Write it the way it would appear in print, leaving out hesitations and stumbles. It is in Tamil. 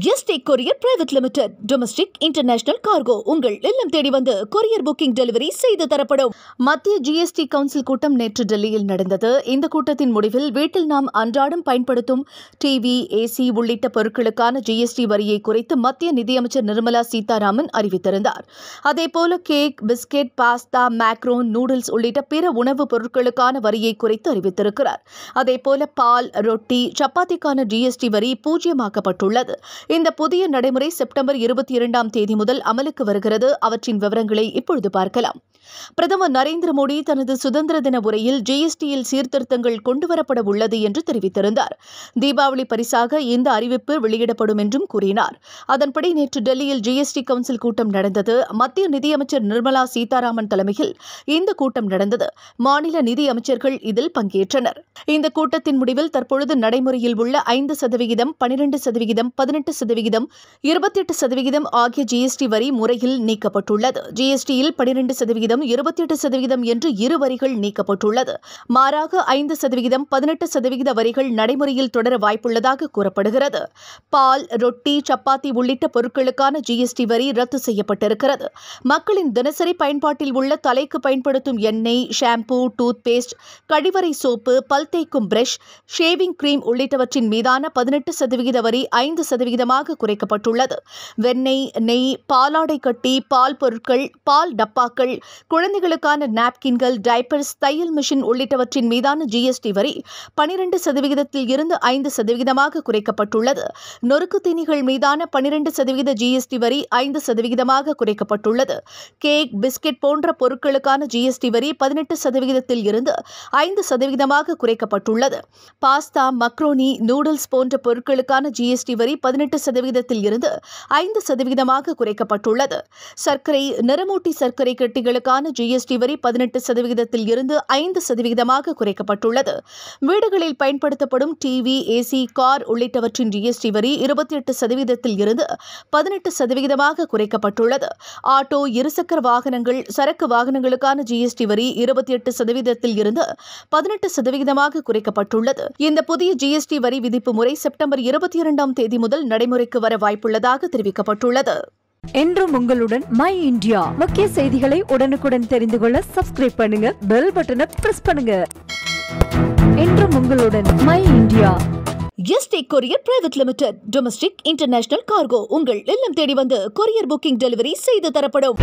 Yesterday courier private limited domestic international cargo உங்கள் இல்லம் தேடி வந்து கொரியர் புக்கிங் டெலிவரி செய்து தரப்படும். மத்திய ஜிஎஸ்டி கவுன்சில் கூட்டம் நேற்று டெல்லியில் நடந்தது. இந்த கூட்டத்தின் முடிவில் வீட்டில் நாம் அன்றாடம் பயன்படுத்தும் டிவி, ஏசி உள்ளிட்ட பொருட்களுக்கான ஜிஎஸ்டி வரியை குறைத்து மத்திய நிதியமைச்சர் நிர்மலா சீதாராமன் அறிவித்திருந்தார். அதேபோல cake, biscuit, pasta, Macron, noodles உள்ளிட்ட பிற உணவுப் பொருட்களுக்கான வரியை குறைத்து அறிவித்திருக்கிறார். அதேபோல பால், ரொட்டி, சப்பாத்திக்கான ஜிஎஸ்டி வரி பூஜ்ஜியமாக்கப்பட்டுள்ளது. இந்த புதிய நடைமுறை செப்டம்பர் 22ஆம் தேதி முதல் அமலுக்கு வருகிறது. அவற்றின் விவரங்களை இப்பொழுது பார்க்கலாம். பிரதமர் நரேந்திர மோடி தனது சுதந்திர தின உரையில் ஜிஎஸ்டியில் சீர்திருத்தங்கள் கொண்டுவரப்பட உள்ளது என்று தெரிவித்திருந்தார். தீபாவளி பரிசாக இந்த அறிவிப்பு வெளியிடப்படும் என்றும் கூறினார். அதன்படி நேற்று டெல்லியில் ஜிஎஸ்டி கவுன்சில் கூட்டம் நடந்தது. மத்திய நிதியமைச்சர் நிர்மலா சீதாராமன் தலைமையில் இந்த கூட்டம் நடந்தது. மாநில நிதி அமைச்சர்கள் இதில் பங்கேற்றனர். இந்த கூட்டத்தின் முடிவில் தற்பொழுது நடைமுறையில் உள்ள 5%, 12%, 18%, 28% ஆகிய ஜிஎஸ்டி வரி முறையில் நீக்கப்பட்டுள்ளது. ஜிஎஸ்டியில் 12%, 28% என்று இரு வரிகள் நீக்கப்பட்டுள்ளது. மாறாக 5%, 18% வரிகள் நடைமுறையில் தொடர வாய்ப்புள்ளதாக கூறப்படுகிறது. பால், ரொட்டி, சப்பாத்தி உள்ளிட்ட பொருட்களுக்கான ஜிஎஸ்டி வரி ரத்து செய்யப்பட்டிருக்கிறது. மக்களின் தினசரி பயன்பாட்டில் உள்ள தலைக்கு பயன்படுத்தும் எண்ணெய், ஷாம்பூ, டூத் பேஸ்ட், கழிவறை சோப்பு, பல் தேய்க்கும் பிரஷ், ஷேவிங் கிரீம் உள்ளிட்டவற்றின் மீதான 18% வரி 5%ஆக குறைக்கப்பட்டுள்ளது. வெண்ணெய், நெய், பாலாடை கட்டி, பால் பொருட்கள், பால் டப்பாக்கள், குழந்தைகளுக்கான நாப்கின்கள், டைப்பர்ஸ், தையல் மிஷின் உள்ளிட்டவற்றின் மீதான ஜிஎஸ்டி வரி 12% இருந்து 5%ஆக குறைக்கப்பட்டுள்ளது. நொறுக்கு தீனிகள் மீதான 12% ஜிஎஸ்டி வரி 5%ஆக குறைக்கப்பட்டுள்ளது. கேக், பிஸ்கெட் போன்ற பொருட்களுக்கான ஜிஎஸ்டி வரி 18% இருந்து 5%ஆக குறைக்கப்பட்டுள்ளது. பாஸ்தா, மக்ரோனி, நூடுல்ஸ் போன்ற பொருட்களுக்கான ஜிஎஸ்டி வரி 18% இருந்து 5%ஆக குறைக்கப்பட்டுள்ளது. சர்க்கரை, நிறமூட்டி சர்க்கரை கட்டிகளுக்கான ஜிஎஸ்டி வரி 18% இருந்து 5%ஆக குறைக்கப்பட்டுள்ளது. வீடுகளில் பயன்படுத்தப்படும் டிவி, ஏசி, கார் உள்ளிட்டவற்றின் ஜிஎஸ்டி வரி 28% இருந்து 18%ஆக குறைக்கப்பட்டுள்ளது. ஆட்டோ, இருசக்கர வாகனங்கள், சரக்கு வாகனங்களுக்கான ஜிஎஸ்டி வரி 28% இருந்து 18%ஆக குறைக்கப்பட்டுள்ளது. இந்த புதிய ஜிஎஸ்டி வரி விதிப்பு முறை செப்டம்பர் 22ஆம் தேதி முதல் நடைமுறைக்கு வர வாய்ப்புள்ளதாக தெரிவிக்கப்பட்டுள்ளது. என்றும் உங்களுடன் மை இந்தியா. முக்கிய செய்திகளை உடனுக்குடன் தெரிந்து கொள்ள சப்ஸ்கிரைப் பண்ணுங்க, பெல் பட்டனை பிரஸ் பண்ணுங்க. என்றும் உங்களுடன் my India. Yesterday courier private limited domestic international cargo உங்கள் இல்லம் தேடி வந்து கொரியர் புக்கிங் டெலிவரி செய்து தரப்படும்.